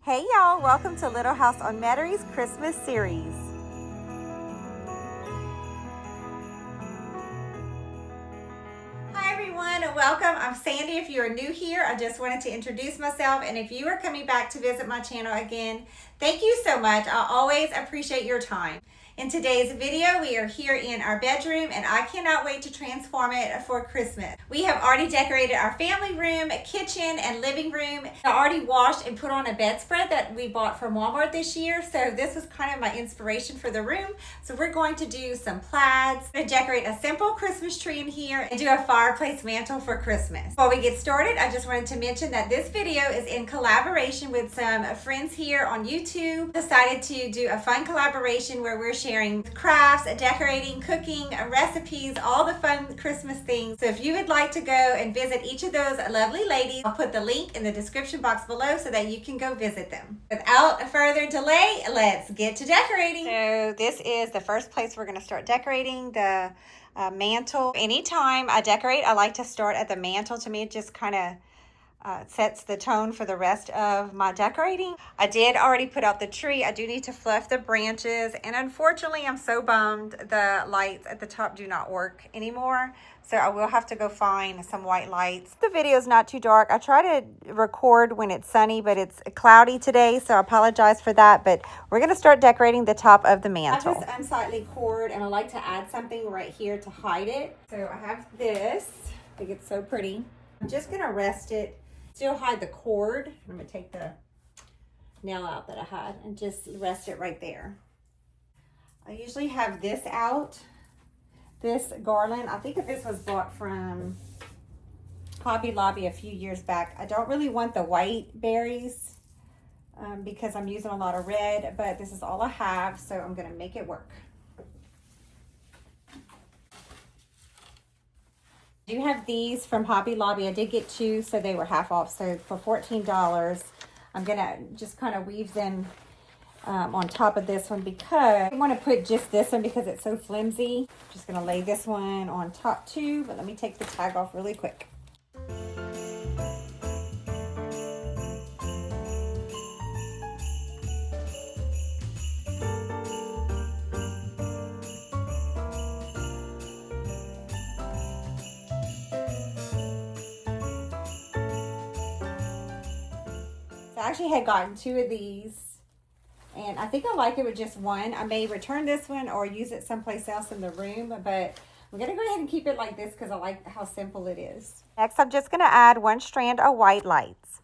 Hey y'all, welcome to Little House on Metairies Christmas series. Hi everyone, and welcome. I'm Sandy. If you are new here, I just wanted to introduce myself, and if you are coming back to visit my channel again, thank you so much. I always appreciate your time. In today's video, we are here in our bedroom, and I cannot wait to transform it for Christmas. We have already decorated our family room, kitchen, and living room. I already washed and put on a bedspread that we bought from Walmart this year, so this was kind of my inspiration for the room. So we're going to do some plaids, to decorate a simple Christmas tree in here, and do a fireplace mantle for Christmas. Before we get started, I just wanted to mention that this video is in collaboration with some friends here on YouTube. Decided to do a fun collaboration where we're sharing crafts, decorating, cooking, recipes, all the fun Christmas things. So if you would like to go and visit each of those lovely ladies, I'll put the link in the description box below so that you can go visit them. Without further delay, let's get to decorating. So this is the first place we're going to start decorating, the mantle. Anytime I decorate, I like to start at the mantle. To me, it just kind of sets the tone for the rest of my decorating. I did already put out the tree. I do need to fluff the branches, and unfortunately I'm so bummed the lights at the top do not work anymore, so I will have to go find some white lights. The video is not too dark. I try to record when it's sunny, but it's cloudy today, so I apologize for that. But we're going to start decorating the top of the mantle. I have this unsightly cord, and I like to add something right here to hide it. So I have this. I think it's so pretty. I'm just going to rest it, still hide the cord. I'm going to take the nail out that I had and just rest it right there. I usually have this out, this garland. I think that this was bought from Hobby Lobby a few years back. I don't really want the white berries because I'm using a lot of red, but this is all I have, so I'm going to make it work. I do have these from Hobby Lobby. I did get two, so they were half off. So for $14, I'm gonna just kind of weave them on top of this one because I want to put just this one because it's so flimsy. Just gonna lay this one on top too, but let me take the tag off really quick. I actually had gotten two of these, and I think I like it with just one. I may return this one or use it someplace else in the room, but we're going to go ahead and keep it like this because I like how simple it is. Next, I'm just going to add one strand of white lights.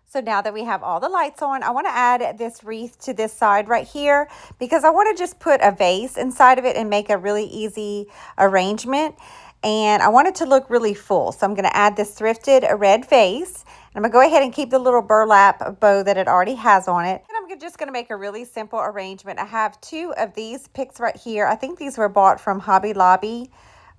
So now that we have all the lights on, I want to add this wreath to this side right here because I want to just put a vase inside of it and make a really easy arrangement. And I want it to look really full. So I'm going to add this thrifted red vase. And I'm going to go ahead and keep the little burlap bow that it already has on it. And I'm just going to make a really simple arrangement. I have two of these picks right here. I think these were bought from Hobby Lobby.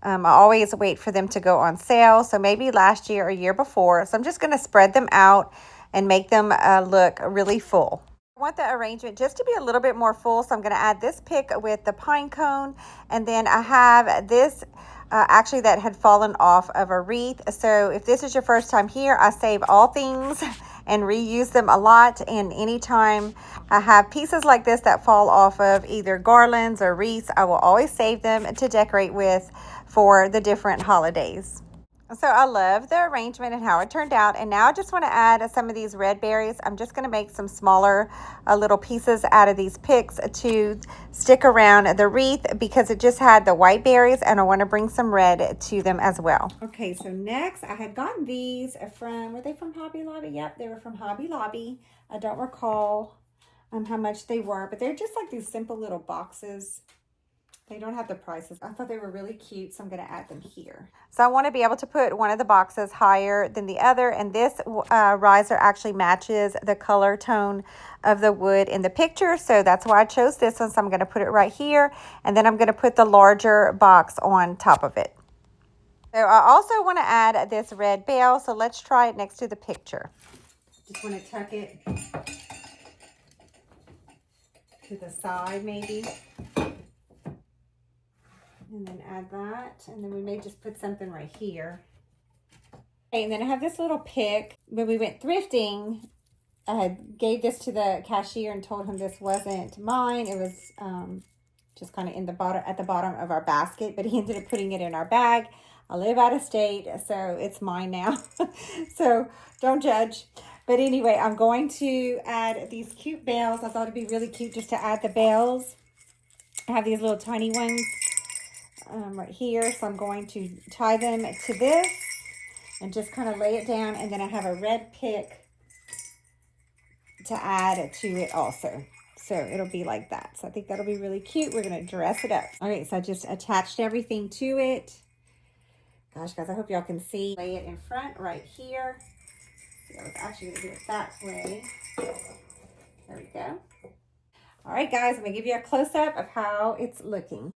I always wait for them to go on sale. So maybe last year or year before. So I'm just going to spread them out and make them look really full. I want the arrangement just to be a little bit more full. So I'm going to add this pick with the pine cone. And then I have this actually that had fallen off of a wreath. So if this is your first time here, I save all things and reuse them a lot. And anytime I have pieces like this that fall off of either garlands or wreaths, I will always save them to decorate with for the different holidays. So I love the arrangement and how it turned out. And now I just want to add some of these red berries. I'm just going to make some smaller little pieces out of these picks to stick around the wreath because it just had the white berries and I want to bring some red to them as well. Okay, so next I had gotten these from, were they from Hobby Lobby? Yep, they were from Hobby Lobby. I don't recall how much they were, but they're just like these simple little boxes. They don't have the prices. I thought they were really cute, so I'm going to add them here. So I want to be able to put one of the boxes higher than the other, and this riser actually matches the color tone of the wood in the picture, so that's why I chose this one. So I'm going to put it right here, and then I'm going to put the larger box on top of it. So I also want to add this red bell, so let's try it next to the picture. Just want to tuck it to the side maybe. And then add that, and then we may just put something right here. Okay, and then I have this little pick. When we went thrifting I had gave this to the cashier and told him this wasn't mine. It was just kind of in the bottom, at the bottom of our basket, but he ended up putting it in our bag. I live out of state, so it's mine now. So don't judge. But anyway, I'm going to add these cute bells. I thought it'd be really cute just to add the bells. I have these little tiny ones right here. So I'm going to tie them to this and just kind of lay it down. And then I have a red pick to add to it also. So it'll be like that. So I think that'll be really cute. We're going to dress it up. All right, so I just attached everything to it. Gosh, guys, I hope y'all can see. Lay it in front right here. See, I was actually going to do it that way. There we go. All right, guys, I'm going to give you a close-up of how it's looking.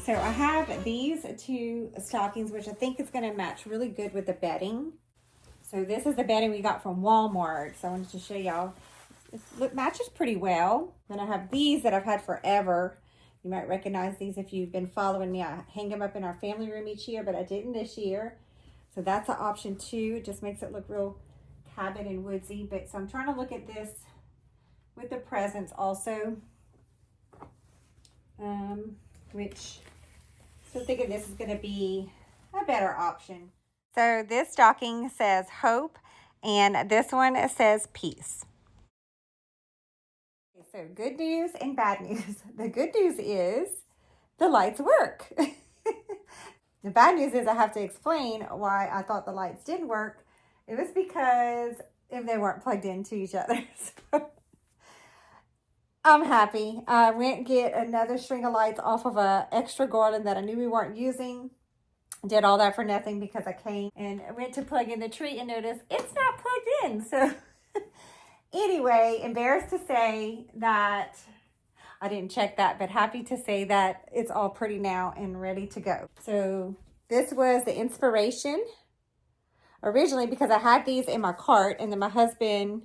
So I have these two stockings, which I think is going to match really good with the bedding. So this is the bedding we got from Walmart. So I wanted to show y'all. It matches pretty well. Then I have these that I've had forever. You might recognize these if you've been following me. I hang them up in our family room each year, but I didn't this year. So that's an option too. It just makes it look real cabin and woodsy. But so I'm trying to look at this with the presents also. So thinking this is going to be a better option. So this stocking says hope, and this one says peace. Okay, so good news and bad news. The good news is the lights work. The bad news is I have to explain why I thought the lights didn't work. It was because if they weren't plugged into each other. So I'm happy. I went and get another string of lights off of a extra garland that I knew we weren't using. Did all that for nothing because I came and went to plug in the tree and noticed it's not plugged in. So anyway, embarrassed to say that I didn't check that, but happy to say that it's all pretty now and ready to go. So this was the inspiration originally because I had these in my cart, and then my husband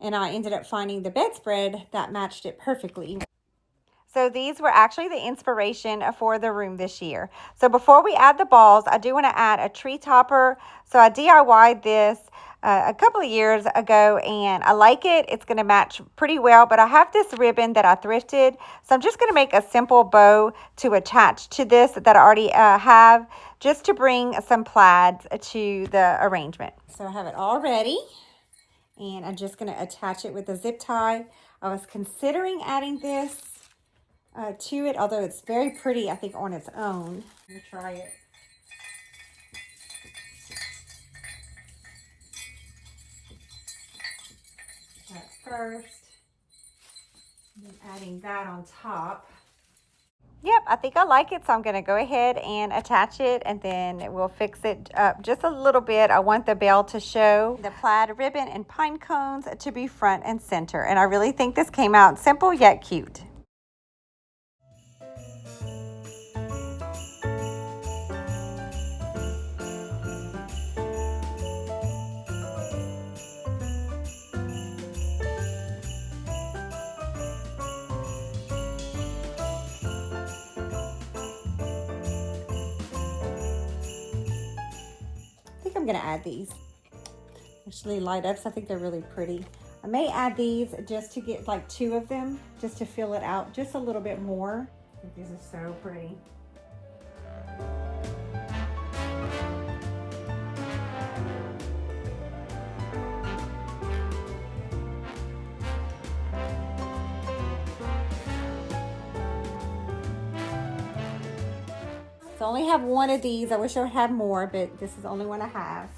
and I ended up finding the bedspread that matched it perfectly. So these were actually the inspiration for the room this year. So before we add the balls, I do want to add a tree topper. So I DIY'd this a couple of years ago, and I like it. It's going to match pretty well, but I have this ribbon that I thrifted. So I'm just going to make a simple bow to attach to this that I already have, just to bring some plaids to the arrangement. So I have it all ready. And I'm just going to attach it with a zip tie. I was considering adding this to it, although it's very pretty, I think, on its own. Let me try it. That first. And then adding that on top. Yep, I think I like it, so I'm going to go ahead and attach it, and then we'll fix it up just a little bit. I want the bell to show the plaid ribbon and pine cones to be front and center, and I really think this came out simple yet cute. I'm going to add these. Actually light up, so I think they're really pretty. I may add these just to get like 2 of them, just to fill it out just a little bit more. I think these are so pretty. So I only have one of these. I wish I would have more, but this is the only one I have.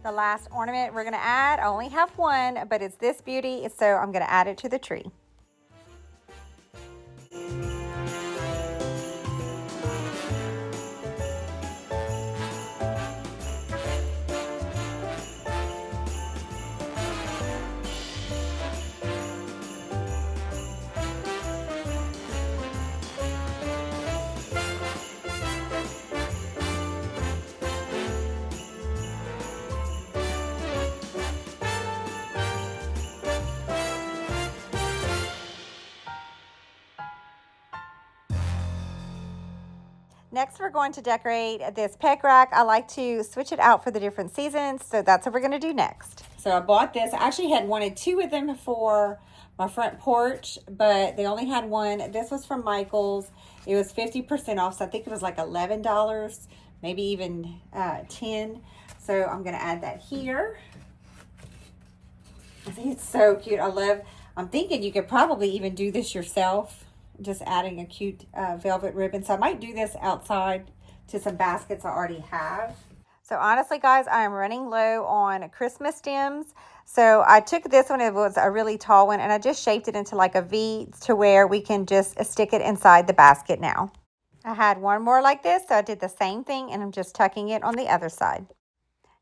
The last ornament we're going to add, I only have one, but it's this beauty, so I'm going to add it to the tree. Next, we're going to decorate this peg rack. I like to switch it out for the different seasons, so that's what we're going to do next. So I bought this. I actually had wanted 2 of them for my front porch, but they only had 1. This was from Michael's. It was 50% off, so I think it was like $11, maybe even 10. So I'm going to add that here. I think it's so cute. I'm thinking you could probably even do this yourself, just adding a cute velvet ribbon. So I might do this outside to some baskets I already have. So honestly, guys, I am running low on Christmas stems. So I took this one, it was a really tall one, and I just shaped it into like a V to where we can just stick it inside the basket now. I had one more like this, so I did the same thing, and I'm just tucking it on the other side.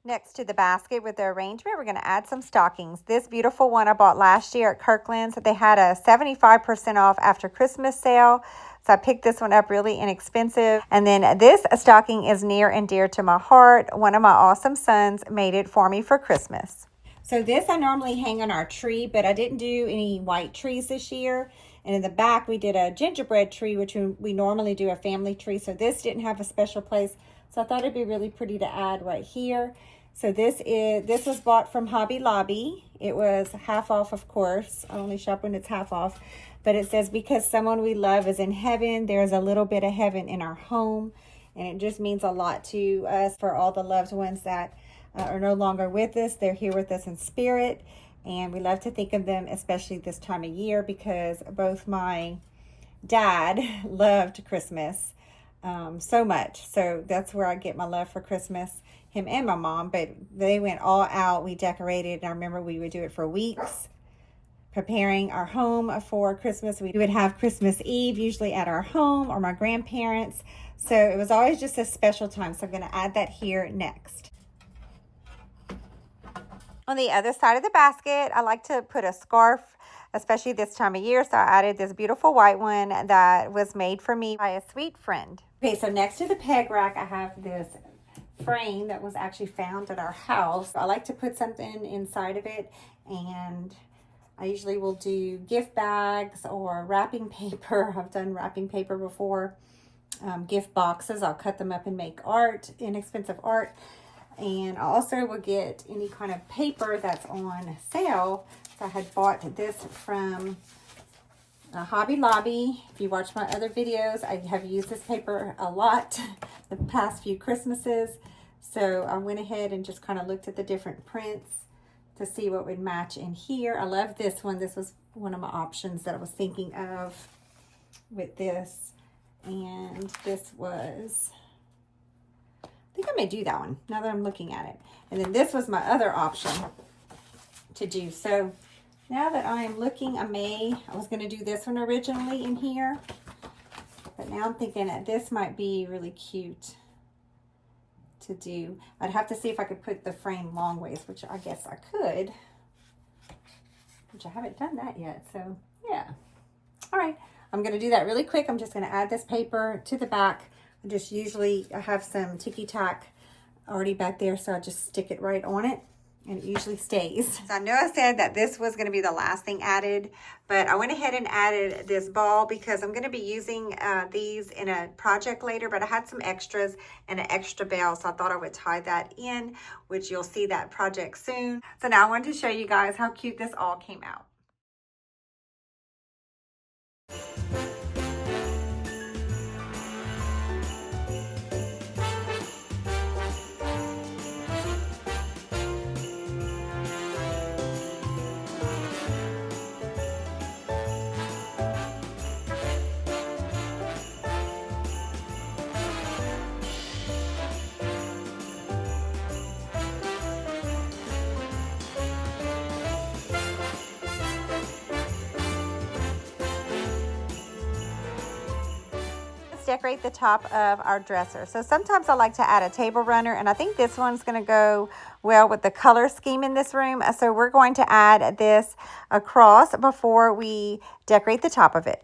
Next to the basket with the arrangement, we're going to add some stockings. This beautiful one I bought last year at Kirkland's. They had a 75% off after Christmas sale. So I picked this one up really inexpensive. And then this stocking is near and dear to my heart. One of my awesome sons made it for me for Christmas. So this I normally hang on our tree, but I didn't do any white trees this year. And in the back, we did a gingerbread tree, which we normally do a family tree. So this didn't have a special place. So I thought it'd be really pretty to add right here. So this was bought from Hobby Lobby. It was half off, of course. I only shop when it's half off. But it says, because someone we love is in heaven, there's a little bit of heaven in our home. And it just means a lot to us for all the loved ones that are no longer with us. They're here with us in spirit. And we love to think of them, especially this time of year, because both my dad loved Christmas so much. So that's where I get my love for Christmas. Him and my mom, but they went all out. We decorated, and I remember we would do it for weeks, preparing our home for Christmas. We would have Christmas Eve usually at our home or my grandparents. So it was always just a special time. So I'm going to add that here next. On the other side of the basket, I like to put a scarf, especially this time of year. So I added this beautiful white one that was made for me by a sweet friend. Okay, so next to the peg rack, I have this frame that was actually found at our house. I like to put something inside of it, and I usually will do gift bags or wrapping paper. I've done wrapping paper before. Gift boxes, I'll cut them up and make art, inexpensive art. And I also will get any kind of paper that's on sale. So I had bought this from Hobby Lobby. If you watch my other videos, I have used this paper a lot the past few Christmases. So I went ahead and just kind of looked at the different prints to see what would match in here. I love this one. This was one of my options that I was thinking of with this. And this was, I think I may do that one now that I'm looking at it. And then this was my other option to do. So now that I am looking, I was going to do this one originally in here, but now I'm thinking that this might be really cute to do. I'd have to see if I could put the frame long ways, which I guess I could, which I haven't done that yet. So yeah. All right. I'm going to do that really quick. I'm just going to add this paper to the back. I have some Tiki Tack already back there, so I just stick it right on it. And it usually stays. So I know I said that this was going to be the last thing added, but I went ahead and added this ball because I'm going to be using these in a project later, but I had some extras and an extra bell, so I thought I would tie that in, which you'll see that project soon. So now I wanted to show you guys how cute this all came out. Decorate the top of our dresser. So sometimes I like to add a table runner, and I think this one's going to go well with the color scheme in this room. So we're going to add this across before we decorate the top of it.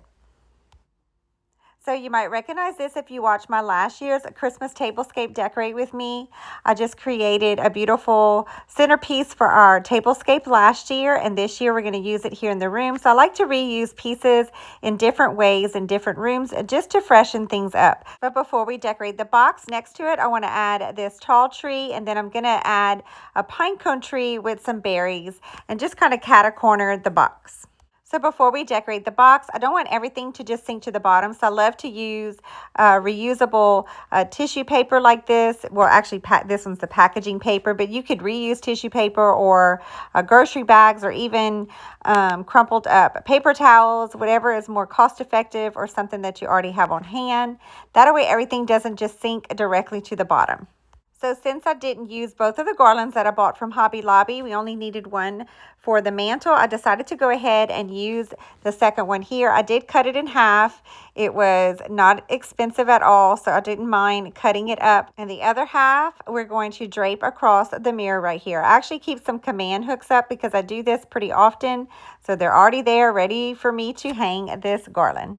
So you might recognize this if you watched my last year's Christmas tablescape decorate with me. I just created a beautiful centerpiece for our tablescape last year, and this year we're going to use it here in the room. So I like to reuse pieces in different ways in different rooms just to freshen things up. But before we decorate the box next to it, I want to add this tall tree, and then I'm going to add a pine cone tree with some berries and just kind of cat-a-corner the box. So before we decorate the box, I don't want everything to just sink to the bottom. So I love to use reusable tissue paper like this. Well, actually, this one's the packaging paper, but you could reuse tissue paper or grocery bags or even crumpled up paper towels, whatever is more cost effective or something that you already have on hand. That way everything doesn't just sink directly to the bottom. So since I didn't use both of the garlands that I bought from Hobby Lobby, we only needed one for the mantle. I decided to go ahead and use the second one here. I did cut it in half. It was not expensive at all, so I didn't mind cutting it up. And the other half, we're going to drape across the mirror right here. I actually keep some command hooks up because I do this pretty often. So they're already there, ready for me to hang this garland.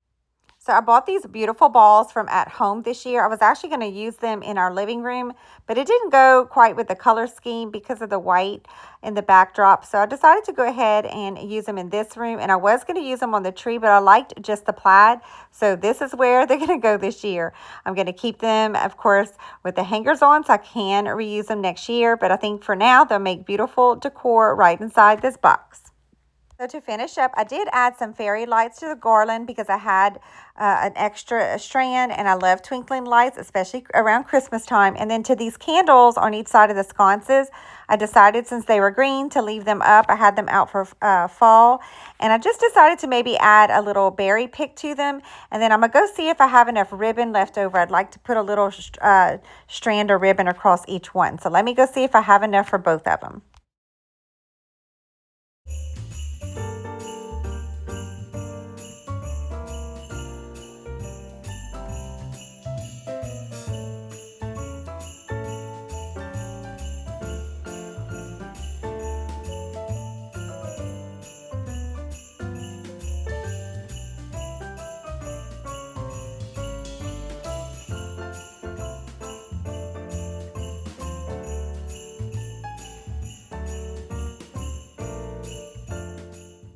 So I bought these beautiful balls from At Home this year. I was actually going to use them in our living room, but it didn't go quite with the color scheme because of the white in the backdrop. So I decided to go ahead and use them in this room, and I was going to use them on the tree, but I liked just the plaid. So this is where they're going to go this year. I'm going to keep them, of course, with the hangers on so I can reuse them next year, but I think for now they'll make beautiful decor right inside this box. So to finish up, I did add some fairy lights to the garland because I had an extra strand, and I love twinkling lights, especially around Christmas time. And then to these candles on each side of the sconces, I decided since they were green to leave them up. I had them out for fall, and I just decided to maybe add a little berry pick to them. And then I'm going to go see if I have enough ribbon left over. I'd like to put a little strand of ribbon across each one. So let me go see if I have enough for both of them.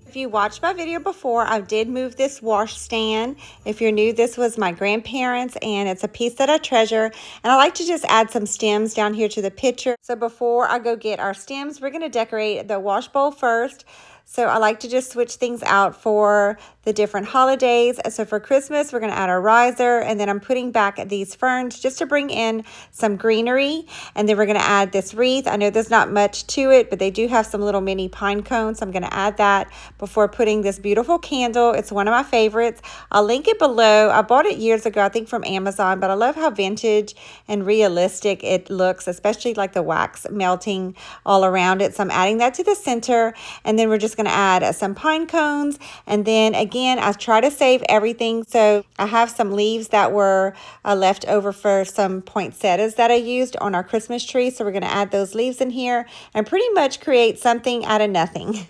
If you watched my video before, I did move this wash stand. If you're new, this was my grandparents, and it's a piece that I treasure. And I like to just add some stems down here to the picture. So before I go get our stems, we're going to decorate the wash bowl first. So I like to just switch things out for the different holidays. So for Christmas, we're going to add our riser, and then I'm putting back these ferns just to bring in some greenery. And then we're going to add this wreath. I know there's not much to it, but they do have some little mini pine cones. So I'm going to add that before putting this beautiful candle. It's one of my favorites. I'll link it below. I bought it years ago, I think from Amazon, but I love how vintage and realistic it looks, especially like the wax melting all around it. So I'm adding that to the center, and then we're just going to add some pine cones. And then again, I try to save everything. So I have some leaves that were left over for some poinsettias that I used on our Christmas tree. So we're going to add those leaves in here and pretty much create something out of nothing.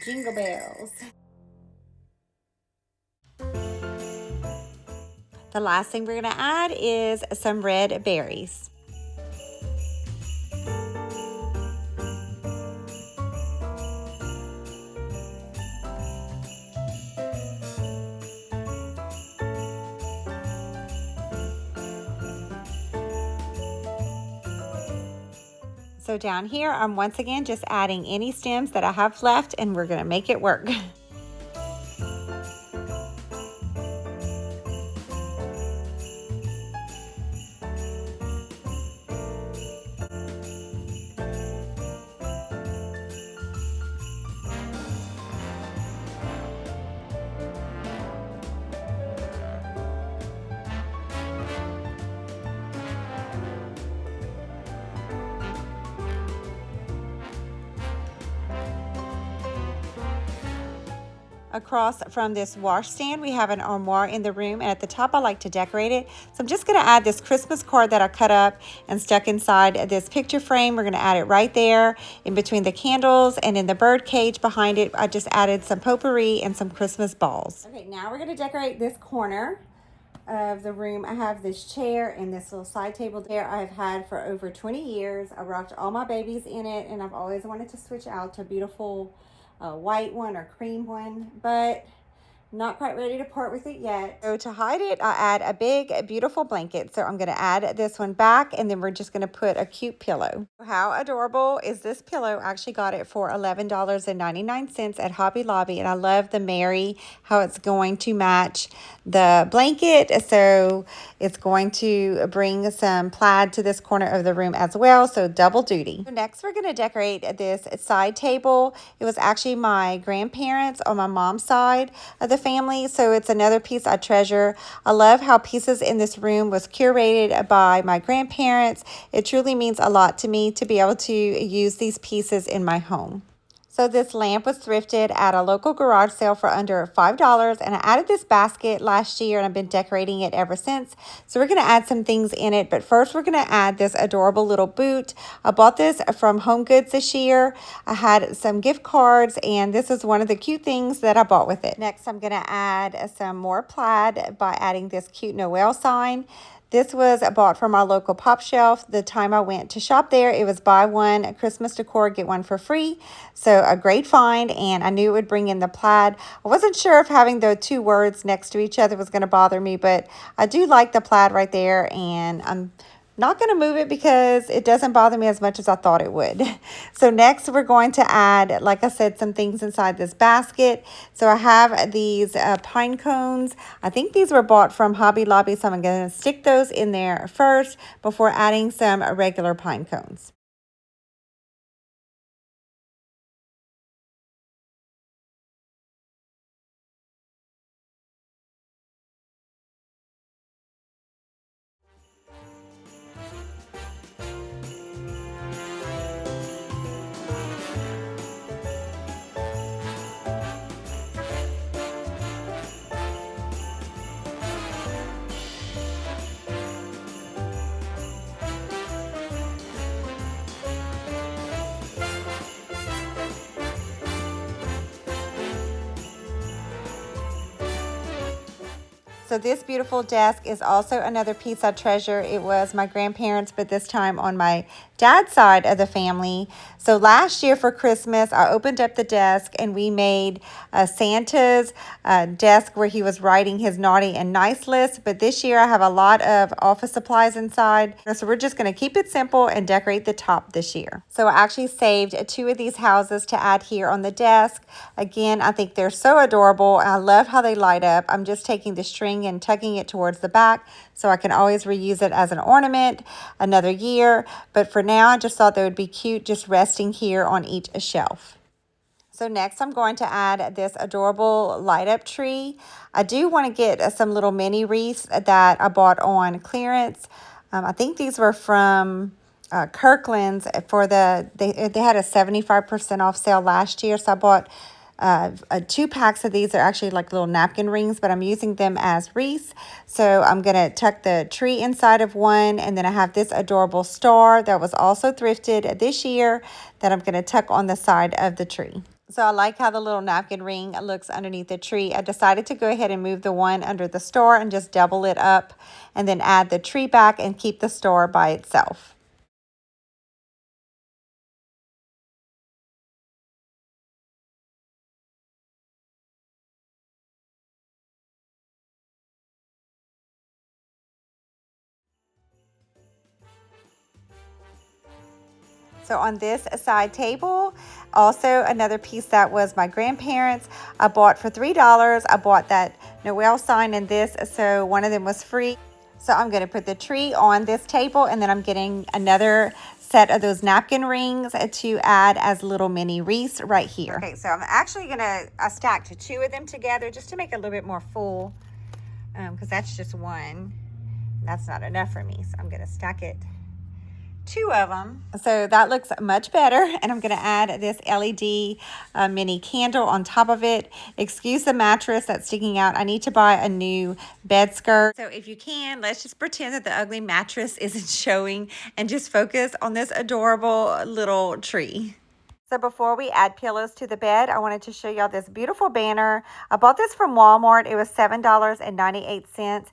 Jingle bells. The last thing we're going to add is some red berries. So down here, I'm once again just adding any stems that I have left, and we're going to make it work. Across from this washstand, we have an armoire in the room, and at the top I like to decorate it. So I'm just going to add this Christmas card that I cut up and stuck inside this picture frame. We're going to add it right there in between the candles, and in the bird cage behind it I just added some potpourri and some Christmas balls. Okay, now we're going to decorate this corner of the room. I have this chair and this little side table there I've had for over 20 years. I rocked all my babies in it, and I've always wanted to switch out to a beautiful white one or cream one, but not quite ready to part with it yet. So to hide it, I add a big, beautiful blanket. So I'm going to add this one back, and then we're just going to put a cute pillow. How adorable is this pillow? I actually got it for $11.99 at Hobby Lobby, and I love the Mary, how it's going to match the blanket. So it's going to bring some plaid to this corner of the room as well. So double duty. So next, we're going to decorate this side table. It was actually my grandparents on my mom's side of the family, so it's another piece I treasure. I love how pieces in this room was curated by my grandparents. It truly means a lot to me to be able to use these pieces in my home. So this lamp was thrifted at a local garage sale for under $5, and I added this basket last year, and I've been decorating it ever since. So we're going to add some things in it, but first we're going to add this adorable little boot. I bought this from Home Goods this year. I had some gift cards, and this is one of the cute things that I bought with it. Next, I'm going to add some more plaid by adding this cute Noel sign. This was bought from our local pop shelf. The time I went to shop there, it was buy one Christmas decor, get one for free. So a great find, and I knew it would bring in the plaid. I wasn't sure if having the two words next to each other was going to bother me, but I do like the plaid right there, and I'm not going to move it because it doesn't bother me as much as I thought it would. So next we're going to add, like I said, some things inside this basket. So I have these pine cones. I think these were bought from Hobby Lobby, so I'm going to stick those in there first before adding some regular pine cones. So this beautiful desk is also another piece I treasure. It was my grandparents, but this time on my dad's side of the family. So last year for Christmas, I opened up the desk and we made Santa's desk where he was writing his naughty and nice list. But this year I have a lot of office supplies inside. So we're just going to keep it simple and decorate the top this year. So I actually saved two of these houses to add here on the desk. Again, I think they're so adorable. I love how they light up. I'm just taking the string and tucking it towards the back so I can always reuse it as an ornament another year. But for now, I just thought they would be cute just resting here on each shelf. So next I'm going to add this adorable light up tree. I do want to get some little mini wreaths that I bought on clearance. I think these were from Kirkland's for they had a 75% off sale last year. So I bought 2 packs of these. Are actually like little napkin rings, but I'm using them as wreaths. So I'm going to tuck the tree inside of one, and then I have this adorable star that was also thrifted this year that I'm going to tuck on the side of the tree. So I like how the little napkin ring looks underneath the tree. I decided to go ahead and move the one under the star and just double it up, and then add the tree back and keep the star by itself. So on this side table, also another piece that was my grandparents, I bought for $3. I bought that Noel sign and this, so one of them was free. So I'm going to put the tree on this table, and then I'm getting another set of those napkin rings to add as little mini wreaths right here. Okay, so I'm actually going to stack 2 of them together just to make it a little bit more full, because that's just one. That's not enough for me, so I'm going to stack it two of them. So that looks much better. And I'm going to add this LED mini candle on top of it. Excuse the mattress that's sticking out. I need to buy a new bed skirt. So if you can, let's just pretend that the ugly mattress isn't showing and just focus on this adorable little tree. So before we add pillows to the bed, I wanted to show y'all this beautiful banner. I bought this from Walmart. It was $7.98.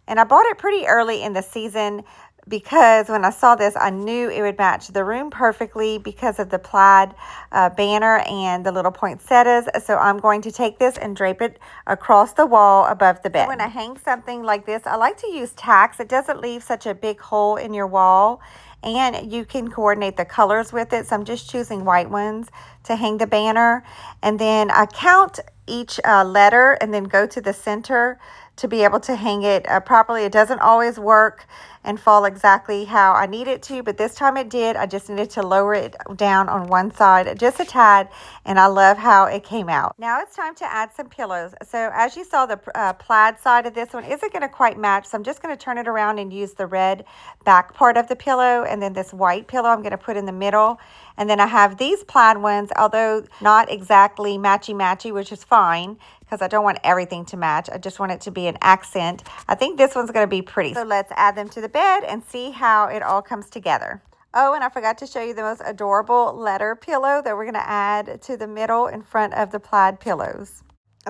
And I bought it pretty early in the season because when I saw this, I knew it would match the room perfectly because of the plaid banner and the little poinsettias. So I'm going to take this and drape it across the wall above the bed. When I hang something like this, I like to use tacks. It doesn't leave such a big hole in your wall. And you can coordinate the colors with it. So I'm just choosing white ones to hang the banner. And then I count each letter and then go to the center to be able to hang it properly. It doesn't always work and fall exactly how I need it to, but this time it did. I just needed to lower it down on one side just a tad, and I love how it came out. Now it's time to add some pillows. So as you saw, the plaid side of this one isn't going to quite match, so I'm just going to turn it around and use the red back part of the pillow, and then this white pillow I'm going to put in the middle. And then I have these plaid ones, although not exactly matchy-matchy, which is fine because I don't want everything to match. I just want it to be an accent. I think this one's going to be pretty. So let's add them to the bed and see how it all comes together. Oh, and I forgot to show you the most adorable letter pillow that we're going to add to the middle in front of the plaid pillows.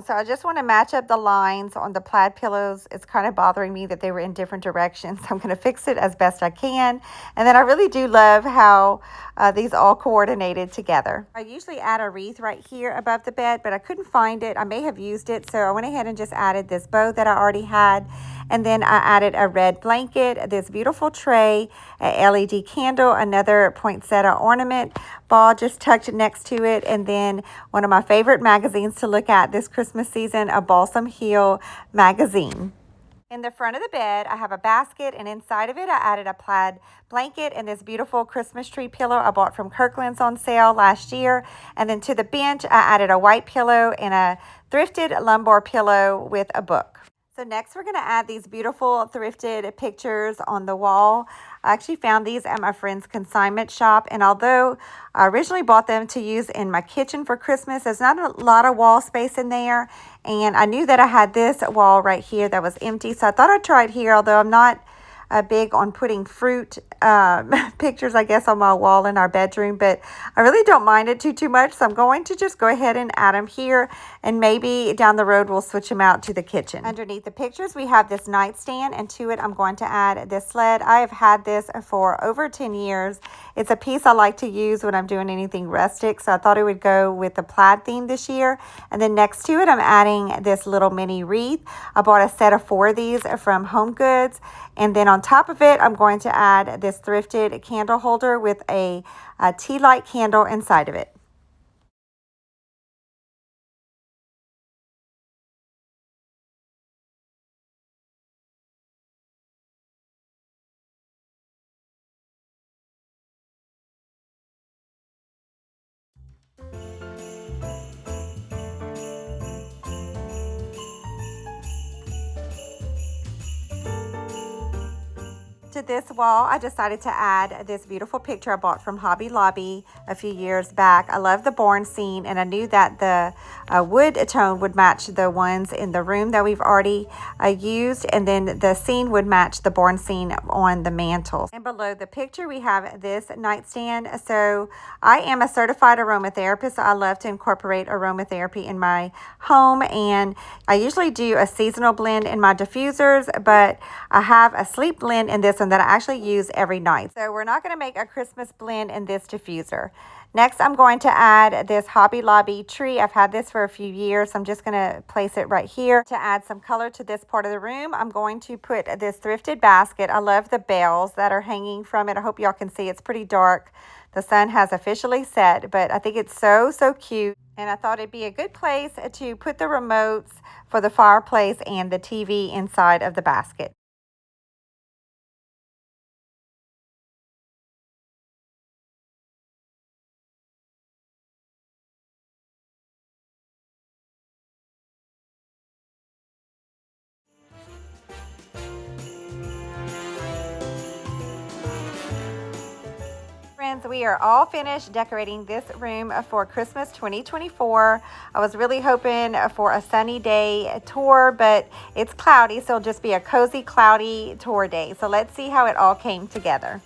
So I just want to match up the lines on the plaid pillows. It's kind of bothering me that they were in different directions. So I'm going to fix it as best I can. And then I really do love how these all coordinated together. I usually add a wreath right here above the bed, but I couldn't find it. I may have used it. So I went ahead and just added this bow that I already had. And then I added a red blanket, this beautiful tray, a LED candle, another poinsettia ornament ball just tucked next to it, and then one of my favorite magazines to look at this Christmas season, a Balsam Hill magazine. In the front of the bed, I have a basket, and inside of it, I added a plaid blanket and this beautiful Christmas tree pillow I bought from Kirkland's on sale last year. And then to the bench, I added a white pillow and a thrifted lumbar pillow with a book. So next we're going to add these beautiful thrifted pictures on the wall. I actually found these at my friend's consignment shop, and although I originally bought them to use in my kitchen for Christmas, there's not a lot of wall space in there, and I knew that I had this wall right here that was empty, so I thought I'd try it here, although I'm not big on putting fruit pictures, I guess, on my wall in our bedroom, but I really don't mind it too much, so I'm going to just go ahead and add them here, and maybe down the road we'll switch them out to the kitchen. Underneath the pictures, we have this nightstand, and to it I'm going to add this sled. I have had this for over 10 years. It's a piece I like to use when I'm doing anything rustic, so I thought it would go with the plaid theme this year. And then next to it, I'm adding this little mini wreath. I bought a set of 4 of these from Home Goods. And then on top of it, I'm going to add this thrifted candle holder with a tea light candle inside of it. To this wall, I decided to add this beautiful picture I bought from Hobby Lobby a few years back. I love the barn scene, and I knew that the wood tone would match the ones in the room that we've already used, and then the scene would match the barn scene on the mantle. And below the picture, we have this nightstand. So I am a certified aromatherapist. So I love to incorporate aromatherapy in my home, and I usually do a seasonal blend in my diffusers, but I have a sleep blend in this one that I actually use every night. So we're not going to make a Christmas blend in this diffuser. Next, I'm going to add this Hobby Lobby tree. I've had this for a few years. I'm just going to place it right here to add some color to this part of the room. I'm going to put this thrifted basket. I love the bells that are hanging from it. I hope y'all can see. It's pretty dark. The sun has officially set, but I think it's so cute. And I thought it'd be a good place to put the remotes for the fireplace and the TV inside of the basket. friends, we are all finished decorating this room for Christmas 2024. I was really hoping for a sunny day tour, but it's cloudy, so it'll just be a cozy, cloudy tour day. So let's see how it all came together.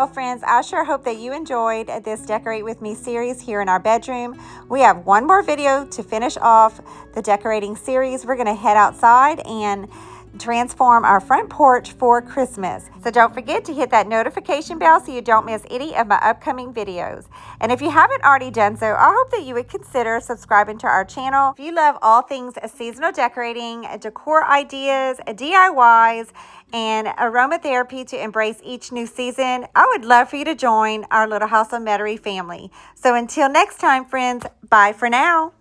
Well, friends, I sure hope that you enjoyed this Decorate With Me series here in our bedroom. We have one more video to finish off the decorating series. We're going to head outside and transform our front porch for Christmas. So don't forget to hit that notification bell so you don't miss any of my upcoming videos. And if you haven't already done so, I hope that you would consider subscribing to our channel. If you love all things seasonal decorating, decor ideas, DIYs, and aromatherapy to embrace each new season, I would love for you to join our little House of Metairie family. So until next time, friends, bye for now.